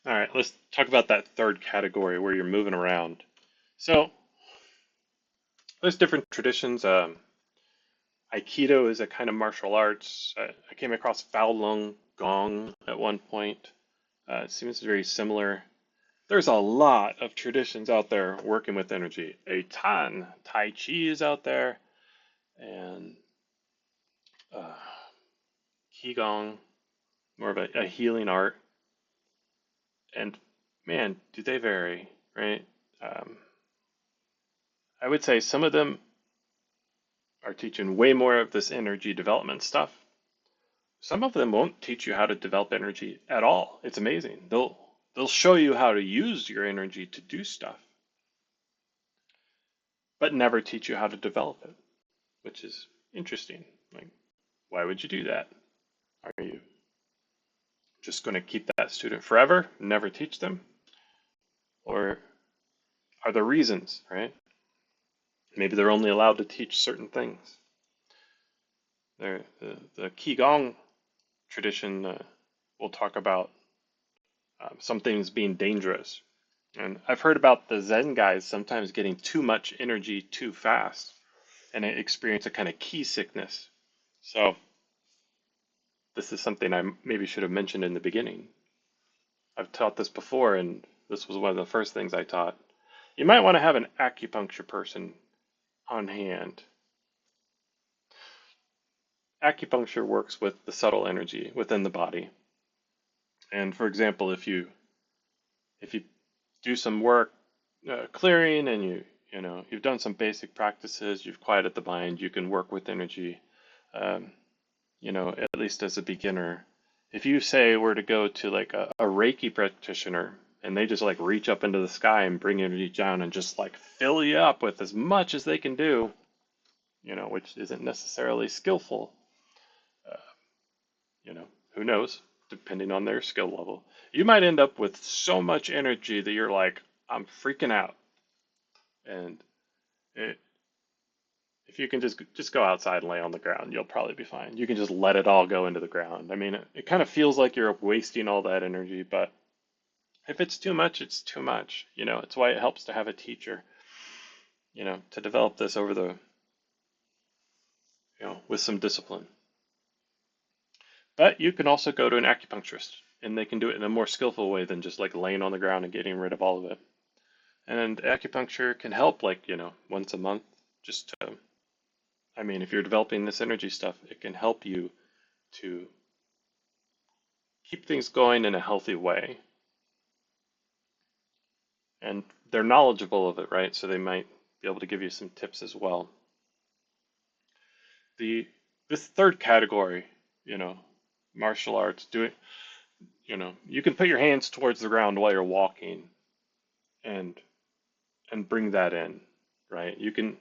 All right, let's talk about that third category where you're moving around. So there's different traditions. Aikido is a kind of martial arts. I came across Falun Gong at one point. It seems very similar. There's a lot of traditions out there working with energy. A ton. Tai Chi is out there, and uh, Qigong, more of a healing art. And man, do they vary, right? Um, I would say some of them are teaching way more of this energy development stuff. Some of them won't teach you how to develop energy at all. It's amazing. They'll show you how to use your energy to do stuff, but never teach you how to develop it, which is interesting. Like, why would you do that? Are you just going to keep that student forever, never teach them? Or are there reasons, right? Maybe they're only allowed to teach certain things. The Qigong tradition will talk about some things being dangerous. And I've heard about the Zen guys sometimes getting too much energy too fast and they experience a kind of ki sickness. So this is something I maybe should have mentioned in the beginning. I've taught this before, and this was one of the first things I taught. You might want to have an acupuncture person on hand. Acupuncture works with the subtle energy within the body. And for example, if you do some work clearing and you've done some basic practices, you've quieted the mind, you can work with energy. Um, at least as a beginner. If you say were to go to like a Reiki practitioner and they just like reach up into the sky and bring energy down and just like fill you up with as much as they can do, which isn't necessarily skillful, uh, who knows, depending on their skill level, you might end up with so much energy that you're like, I'm freaking out. And it, if you can just go outside and lay on the ground, you'll probably be fine. You can just let it all go into the ground. I mean, it kind of feels like you're wasting all that energy, but if it's too much, it's too much. It's why it helps to have a teacher, to develop this over with some discipline. But you can also go to an acupuncturist and they can do it in a more skillful way than just like laying on the ground and getting rid of all of it. And acupuncture can help like, once a month just to, I mean, if you're developing this energy stuff, it can help you to keep things going in a healthy way. And they're knowledgeable of it, right? So they might be able to give you some tips as well. This third category, martial arts, you can put your hands towards the ground while you're walking and bring that in, right? You can,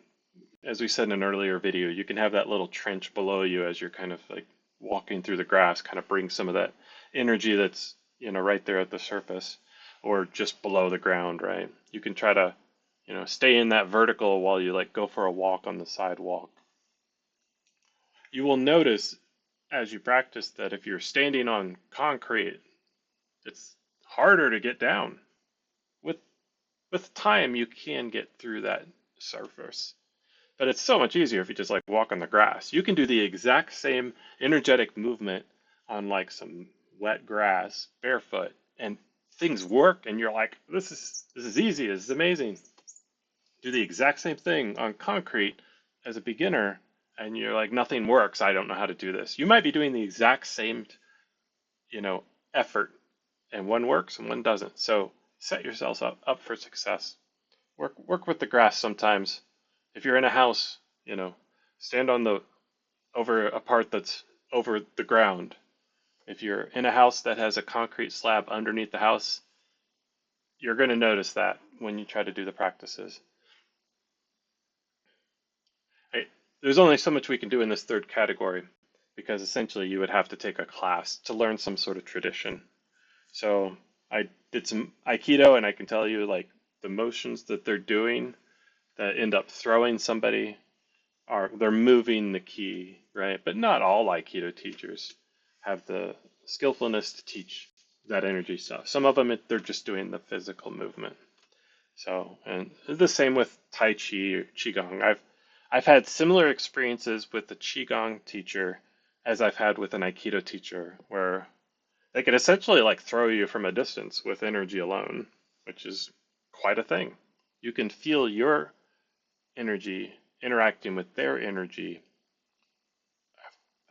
as we said in an earlier video, you can have that little trench below you as you're kind of like walking through the grass, kind of bring some of that energy that's, right there at the surface or just below the ground, right? You can try to, stay in that vertical while you like go for a walk on the sidewalk. You will notice as you practice that if you're standing on concrete, it's harder to get down. With with time, you can get through that surface. But it's so much easier if you just like walk on the grass. You can do the exact same energetic movement on like some wet grass, barefoot, and things work and you're like, this is easy, this is amazing. Do the exact same thing on concrete as a beginner and you're like, nothing works, I don't know how to do this. You might be doing the exact same, you know, effort and one works and one doesn't. So set yourselves up for success. Work with the grass sometimes. If you're in a house, stand on the over a part that's over the ground. If you're in a house that has a concrete slab underneath the house, you're going to notice that when you try to do the practices. Hey, there's only so much we can do in this third category because essentially you would have to take a class to learn some sort of tradition. So I did some Aikido and I can tell you like the motions that they're doing that end up throwing somebody they're moving the ki, right? But not all Aikido teachers have the skillfulness to teach, that energy stuff. Some of them they're just doing the physical movement. So, and the same with Tai Chi or Qigong. I've had similar experiences with the Qigong teacher as I've had with an Aikido teacher, where they can essentially like throw you from a distance with energy alone, which is quite a thing. You can feel your energy interacting with their energy.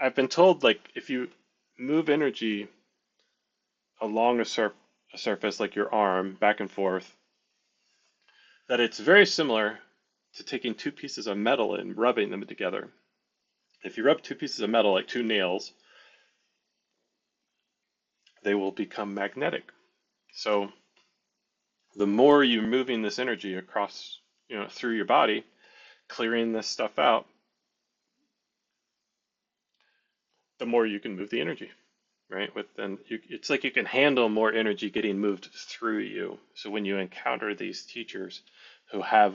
I've been told like if you move energy along a surface like your arm back and forth, that it's very similar to taking two pieces of metal and rubbing them together. If you rub two pieces of metal like two nails, they will become magnetic. So the more you're moving this energy across, through your body, clearing this stuff out, the more you can move the energy, right? It's like you can handle more energy getting moved through you. So when you encounter these teachers who have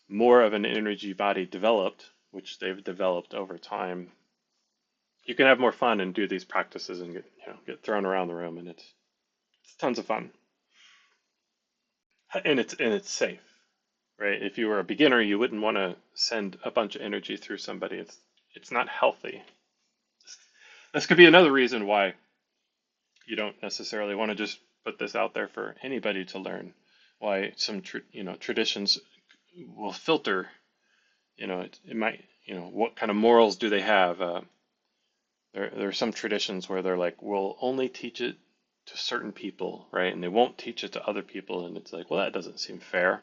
more of an energy body developed, which they've developed over time, you can have more fun and do these practices and get thrown around the room, and it's tons of fun, and it's safe, right? If you were a beginner, you wouldn't want to send a bunch of energy through somebody. It's not healthy. This could be another reason why you don't necessarily want to just put this out there for anybody to learn. Why some traditions will filter. It might, what kind of morals do they have? There are some traditions where they're like, we'll only teach it to certain people, right? And they won't teach it to other people. And it's like, well, that doesn't seem fair.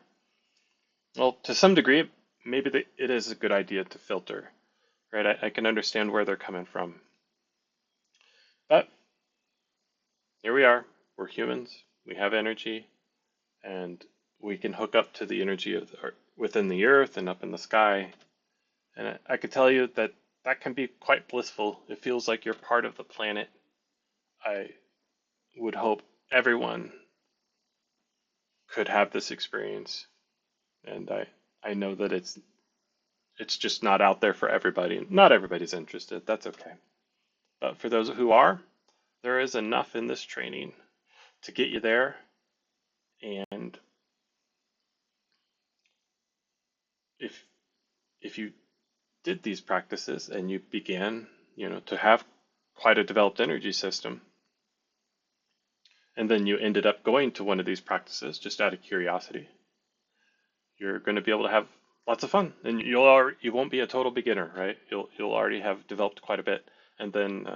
Well, to some degree, maybe it is a good idea to filter, right? I can understand where they're coming from. But here we are. We're humans. We have energy, and we can hook up to the energy within the earth and up in the sky. And I could tell you that can be quite blissful. It feels like you're part of the planet. I would hope everyone could have this experience. And I know that it's just not out there for everybody. Not everybody's interested. That's okay. But for those who are, there is enough in this training to get you there. And if you did these practices and you began, to have quite a developed energy system, and then you ended up going to one of these practices just out of curiosity, you're going to be able to have lots of fun, and you won't be a total beginner, right? You'll already have developed quite a bit, and then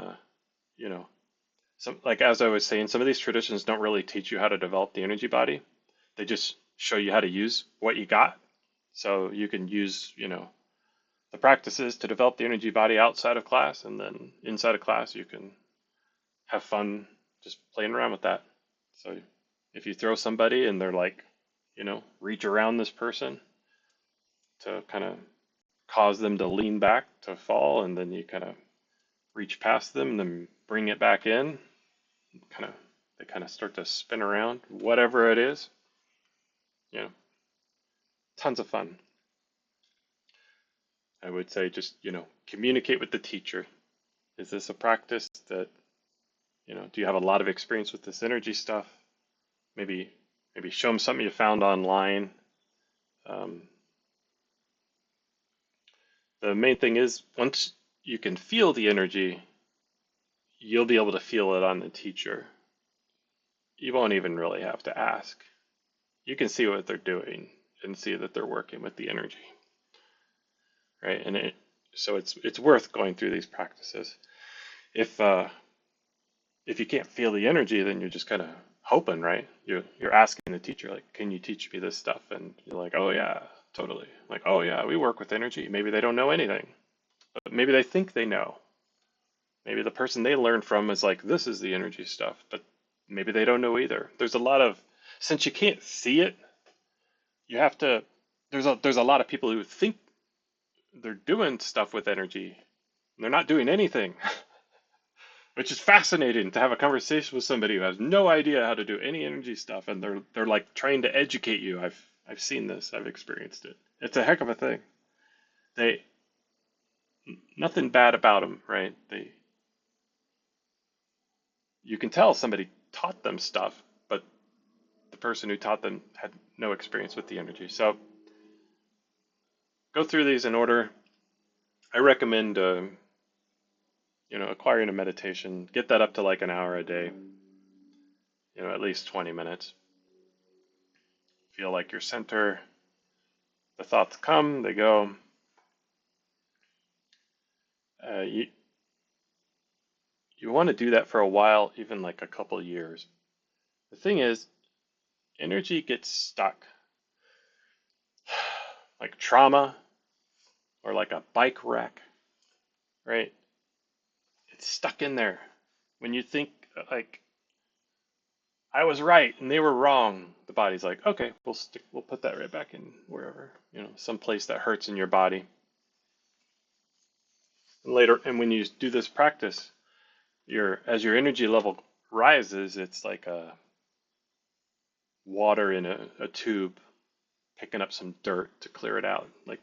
some, like as I was saying, some of these traditions don't really teach you how to develop the energy body. They just show you how to use what you got, so you can use the practices to develop the energy body outside of class, and then inside of class you can have fun just playing around with that. So if you throw somebody and they're like, reach around this person to kind of cause them to lean back to fall, and then you kind of reach past them and then bring it back in, they kind of start to spin around, whatever it is, tons of fun. I would say just, communicate with the teacher. Is this a practice that, do you have a lot of experience with this energy stuff? Maybe show them something you found online. The main thing is once you can feel the energy, you'll be able to feel it on the teacher. You won't even really have to ask. You can see what they're doing and see that they're working with the energy, right? And so it's worth going through these practices. If you can't feel the energy, then you're just kind of hoping, right? You're asking the teacher, like, can you teach me this stuff? And you're like, oh yeah, totally. Like, oh yeah, we work with energy. Maybe they don't know anything, but maybe they think they know. Maybe the person they learn from is like, this is the energy stuff, but maybe they don't know either. Since you can't see it, you have to, there's a lot of people who think they're doing stuff with energy, and they're not doing anything. Which is fascinating to have a conversation with somebody who has no idea how to do any energy stuff, and they're like trying to educate you. I've seen this. I've experienced it. It's a heck of a thing. They Nothing bad about them, right? You can tell somebody taught them stuff, but the person who taught them had no experience with the energy. So go through these in order. I recommend, acquiring a meditation. Get that up to like an hour a day, at least 20 minutes. Feel like your center. The thoughts come, they go. You want to do that for a while, even like a couple years. The thing is, energy gets stuck. Like trauma or like a bike wreck, right? It's stuck in there. When you think like I was right and they were wrong, the body's like, okay, we'll put that right back in wherever, some place that hurts in your body. And later, and when you do this practice, as your energy level rises, it's like a water in a tube picking up some dirt to clear it out. Like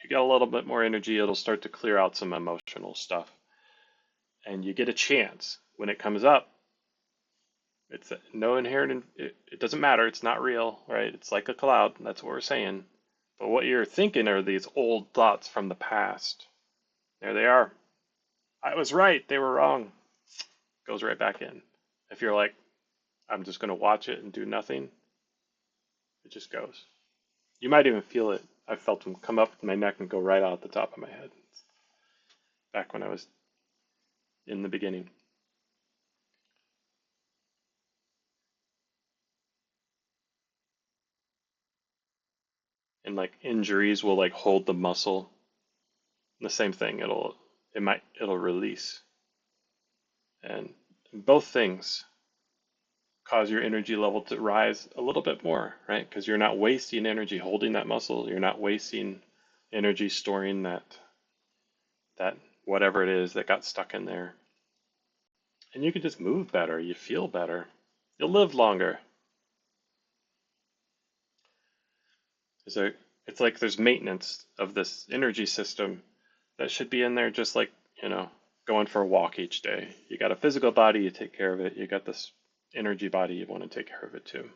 you get a little bit more energy, it'll start to clear out some emotional stuff. And you get a chance when it comes up. It's no inherent, it doesn't matter, it's not real, right? It's like a cloud, that's what we're saying. But what you're thinking are these old thoughts from the past. There they are. I was right, they were wrong. Goes right back in. If you're like, I'm just going to watch it and do nothing, it just goes. You might even feel it. I felt them come up my neck and go right out the top of my head. Back when I was in the beginning. And like injuries will like hold the muscle. The same thing. It'll release. And both things cause your energy level to rise a little bit more, right? Because you're not wasting energy holding that muscle. You're not wasting energy storing that whatever it is that got stuck in there. And you can just move better. You feel better. You'll live longer. So it's like there's maintenance of this energy system that should be in there just like, going for a walk each day. You got a physical body, you take care of it. You got this energy body, you want to take care of it too.